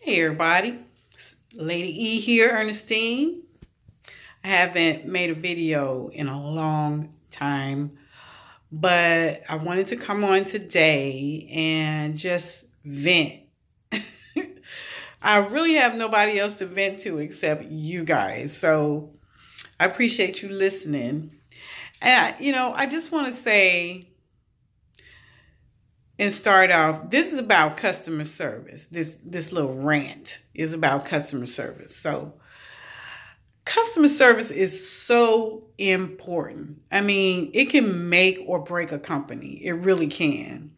Hey everybody, it's Lady E here, Ernestine. I haven't made a video in a long time, but I wanted to come on today and just vent. I really have nobody else to vent to except you guys, so I appreciate you listening. And I just want to say and start off, this is about customer service. This little rant is about customer service. So customer service is so important. I mean, it can make or break a company. It really can.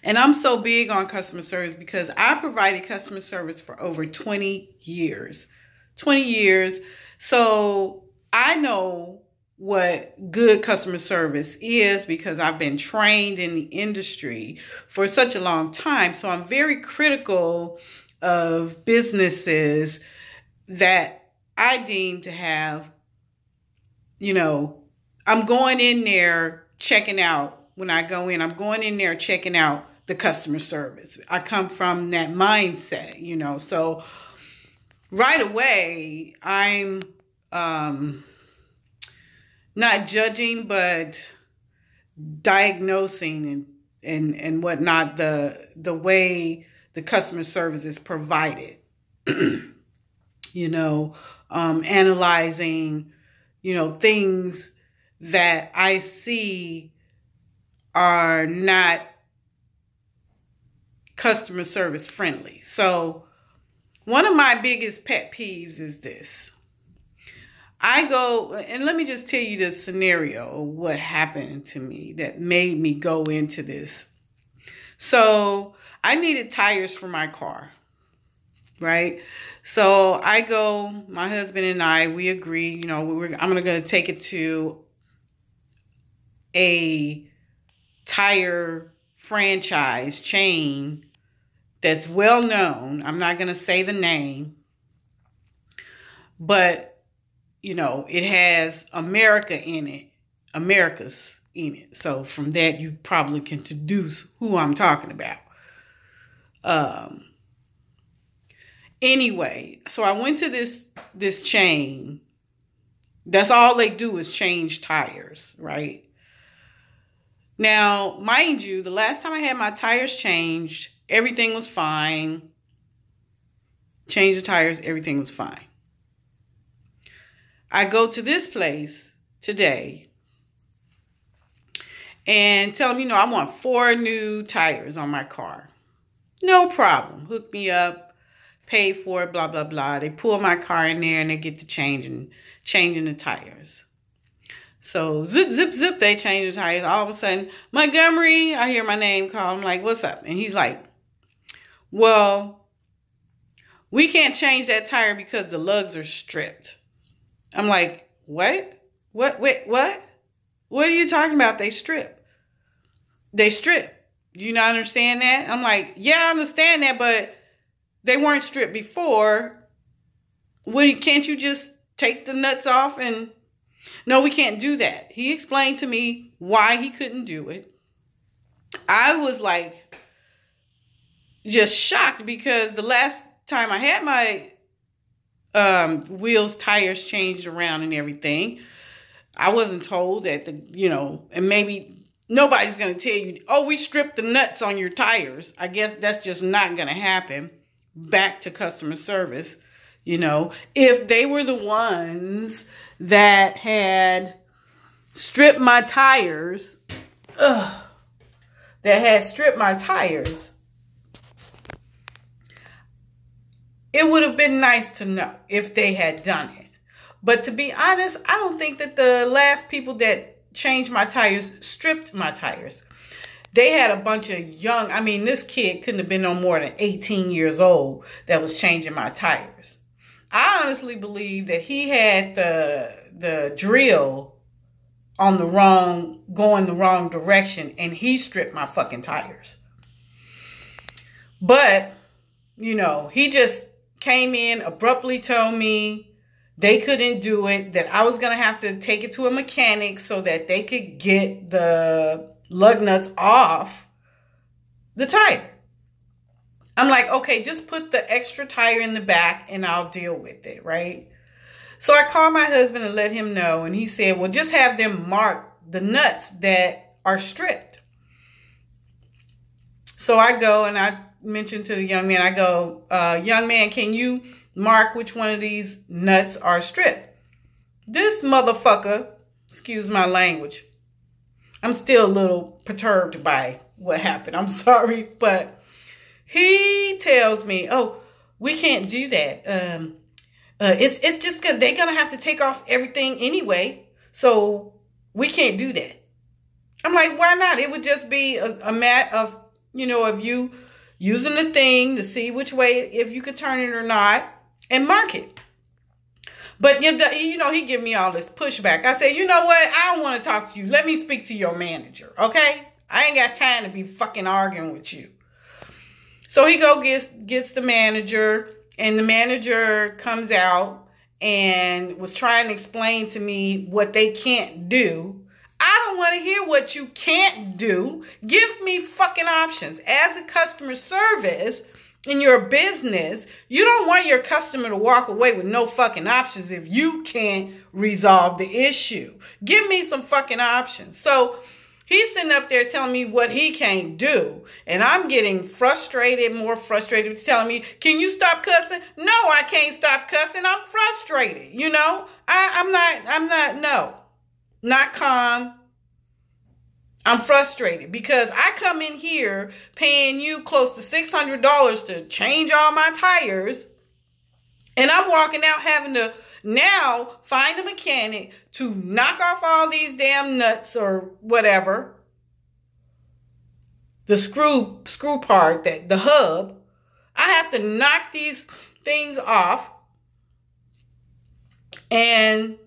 And I'm so big on customer service because I provided customer service for over 20 years. 20 years. So I know what good customer service is because I've been trained in the industry for such a long time. So I'm very critical of businesses that I deem to have, I'm going in there checking out. When I go in, I'm going in there checking out the customer service. I come from that mindset, so right away I'm not judging, but diagnosing and whatnot, the way the customer service is provided, analyzing, things that I see are not customer service friendly. So one of my biggest pet peeves is this. I go, and let me just tell you the scenario of what happened to me that made me go into this. So I needed tires for my car, right? So I go, my husband and I, we agree, I'm going to take it to a tire franchise chain that's well known. I'm not going to say the name, but it has America's in it. So from that, you probably can deduce who I'm talking about. Anyway, so I went to this chain. That's all they do is change tires, right? Now, mind you, the last time I had my tires changed, everything was fine. Changed the tires, everything was fine. I go to this place today and tell them, I want 4 new tires on my car. No problem. Hook me up, pay for it, blah, blah, blah. They pull my car in there and they get to changing the tires. So zip, zip, zip, they change the tires. All of a sudden, Montgomery, I hear my name called. I'm like, what's up? And he's like, well, we can't change that tire because the lugs are stripped. I'm like, what? Wait, what? What are you talking about? They strip. Do you not understand that? I'm like, yeah, I understand that, but they weren't stripped before. Can't you just take the nuts off? And no, we can't do that. He explained to me why he couldn't do it. I was like, just shocked because the last time I had my wheels, tires changed around and everything, I wasn't told that and maybe nobody's going to tell you, oh, we stripped the nuts on your tires. I guess that's just not going to happen. Back to customer service, if they were the ones that had stripped my tires, it would have been nice to know if they had done it. But to be honest, I don't think that the last people that changed my tires stripped my tires. They had a bunch of this kid couldn't have been no more than 18 years old that was changing my tires. I honestly believe that he had the drill on going the wrong direction, and he stripped my fucking tires. But, he just came in, abruptly told me they couldn't do it, that I was going to have to take it to a mechanic so that they could get the lug nuts off the tire. I'm like, okay, just put the extra tire in the back and I'll deal with it, right? So I called my husband and let him know. And he said, well, just have them mark the nuts that are stripped. So I go and I mentioned to the young man, I go, young man, can you mark which one of these nuts are stripped? This motherfucker, excuse my language, I'm still a little perturbed by what happened. I'm sorry, but he tells me, oh, we can't do that. It's just they're going to have to take off everything anyway. So we can't do that. I'm like, why not? It would just be a matter of, of you using the thing to see which way, if you could turn it or not, and mark it. But, he give me all this pushback. I said, you know what? I don't want to talk to you. Let me speak to your manager, okay? I ain't got time to be fucking arguing with you. So he gets the manager, and the manager comes out and was trying to explain to me what they can't do. I don't want to hear what you can't do. Give me fucking options. As a customer service in your business, you don't want your customer to walk away with no fucking options if you can't resolve the issue. Give me some fucking options. So he's sitting up there telling me what he can't do. And I'm getting frustrated, more frustrated, telling me, can you stop cussing? No, I can't stop cussing. I'm frustrated. Not calm. I'm frustrated because I come in here paying you close to $600 to change all my tires. And I'm walking out having to now find a mechanic to knock off all these damn nuts or whatever. The screw part, the hub. I have to knock these things off and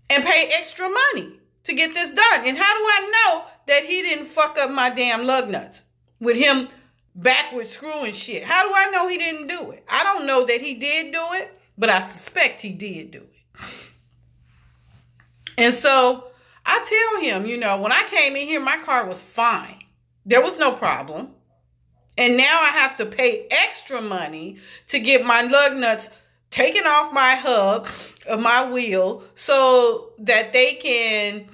pay extra money to get this done. And how do I know that he didn't fuck up my damn lug nuts with him backward screwing shit? How do I know he didn't do it? I don't know that he did do it, but I suspect he did do it. And so I tell him, when I came in here, my car was fine. There was no problem. And now I have to pay extra money to get my lug nuts taken off my hub of my wheel so that they can,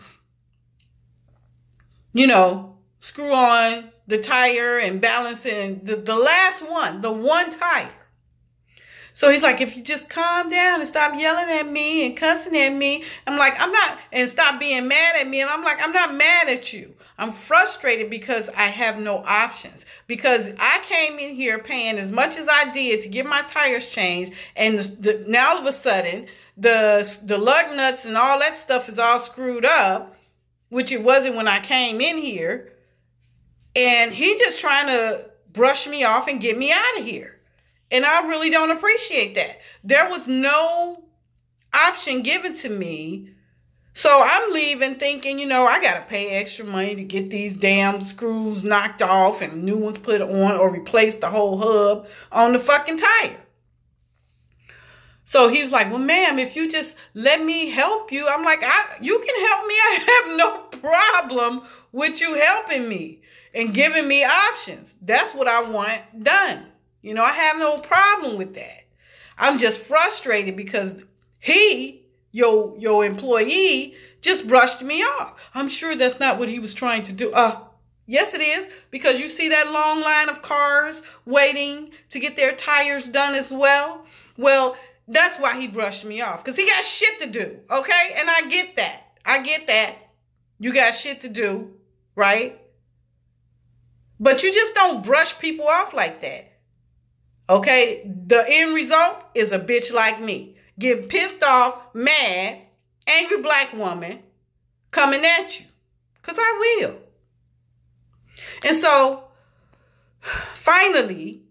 screw on the tire and balance it. And the last one, the one tire. So he's like, if you just calm down and stop yelling at me and cussing at me. I'm like, I'm not, and stop being mad at me. And I'm like, I'm not mad at you. I'm frustrated because I have no options. Because I came in here paying as much as I did to get my tires changed. And now all of a sudden, the lug nuts and all that stuff is all screwed up, which it wasn't when I came in here. And he just trying to brush me off and get me out of here. And I really don't appreciate that. There was no option given to me. So I'm leaving thinking, I got to pay extra money to get these damn screws knocked off and new ones put on or replace the whole hub on the fucking tire. So he was like, well, ma'am, if you just let me help you. I'm like, you can help me. I have no problem with you helping me and giving me options. That's what I want done. I have no problem with that. I'm just frustrated because your employee just brushed me off. I'm sure that's not what he was trying to do. Yes, it is, because you see that long line of cars waiting to get their tires done as well. Well, that's why he brushed me off, because he got shit to do, okay? And I get that. You got shit to do, right? But you just don't brush people off like that. Okay, the end result is a bitch like me. Getting pissed off, mad, angry black woman coming at you. Because I will. And so, finally,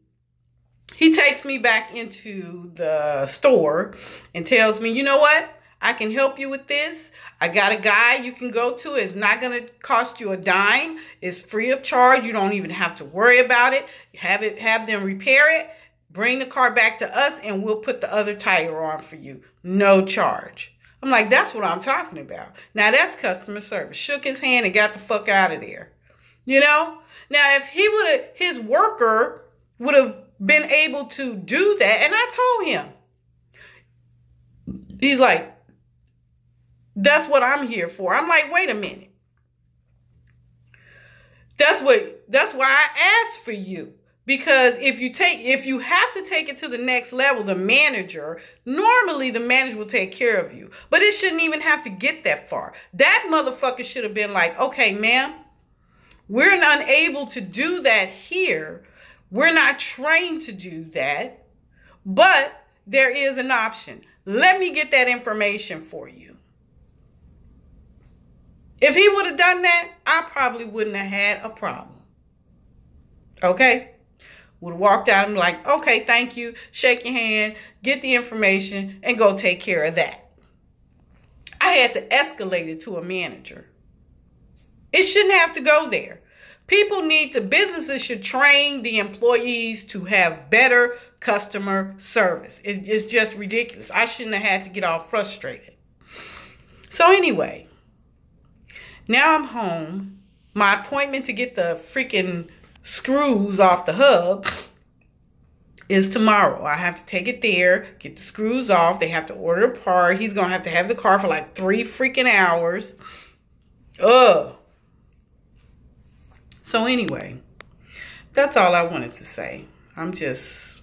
he takes me back into the store and tells me, you know what? I can help you with this. I got a guy you can go to. It's not going to cost you a dime. It's free of charge. You don't even have to worry about it. Have them repair it. Bring the car back to us and we'll put the other tire on for you. No charge. I'm like, that's what I'm talking about. Now that's customer service. Shook his hand and got the fuck out of there. You know? Now, if he would have, his worker would have been able to do that, and I told him, he's like, that's what I'm here for. I'm like, wait a minute. That's why I asked for you. Because if you have to take it to the next level, normally the manager will take care of you. But it shouldn't even have to get that far. That motherfucker should have been like, okay, ma'am, we're unable to do that here. We're not trained to do that. But there is an option. Let me get that information for you. If he would have done that, I probably wouldn't have had a problem. Okay? Would have walked out and be like, okay, thank you. Shake your hand, get the information, and go take care of that. I had to escalate it to a manager. It shouldn't have to go there. Businesses should train the employees to have better customer service. It's just ridiculous. I shouldn't have had to get all frustrated. So anyway, now I'm home. My appointment to get the freaking screws off the hub is tomorrow. I have to take it there, get the screws off. They have to order a part. He's going to have the car for like 3 freaking hours. Ugh. So anyway, that's all I wanted to say. I'm just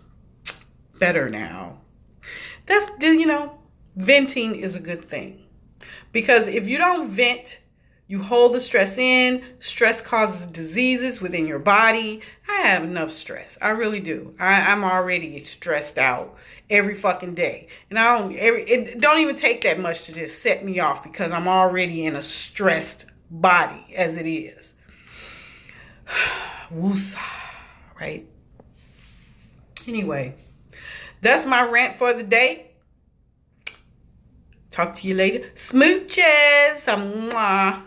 better now. Venting is a good thing. Because if you don't vent, you hold the stress in. Stress causes diseases within your body. I have enough stress. I really do. I'm already stressed out every fucking day. And it don't even take that much to just set me off because I'm already in a stressed body as it is. Woosah, right? Anyway, that's my rant for the day. Talk to you later. Smooches. Mwah.